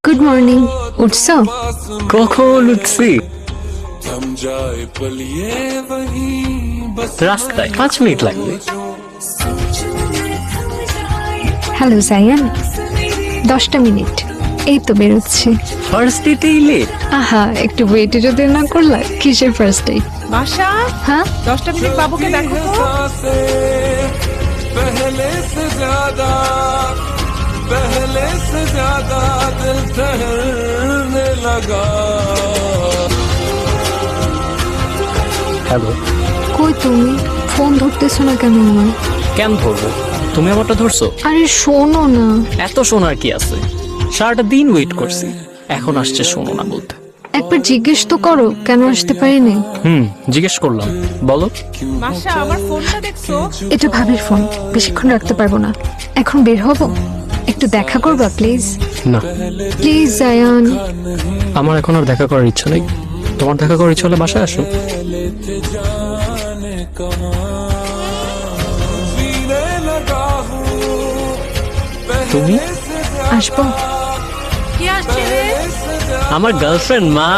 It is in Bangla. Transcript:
Good morning. উঠছো? কখন উঠছি? রাস্তায় 5 মিনিট লাগবে। হ্যালো জায়ান, 10টা মিনিট এই তো বেরোচ্ছি। ফার্স্ট ডেটেই লেট? আহা, একটু ওয়েটে যদি না করলা, কিসের ফার্স্ট ডেট? বাসা হ্যাঁ 10টা মিনিট বাবুকে দেখো তো। হ্যালো। কই তুমি? ফোন ধরতেছো না কেন আমার? কেন ধরবো? তুমি আমারটা ধরছো? আরে শোনো না। এত শোনার কি আছে? সারাটা দিন ওয়েট করছি, এখন আসছে শোনো না বলতে। একবার জিজ্ঞেস তো করো কেন আসতে পারিনি। জিজ্ঞেস করলাম, বলো। বাসা আমার ফোনটা দেখছো? এটা ভাবির ফোন, বেশিক্ষণ রাখতে পারবো না। এখন বের হবো, একটু দেখা করবা প্লিজ? না, প্লিজ জায়ান। আমার এখন আর দেখা করার ইচ্ছা নেই। তোমার দেখা করার ইচ্ছা হলে বাসায় আসো। তুমি? আসবো। কি আসছে রে? আমার গার্লফ্রেন্ড মা।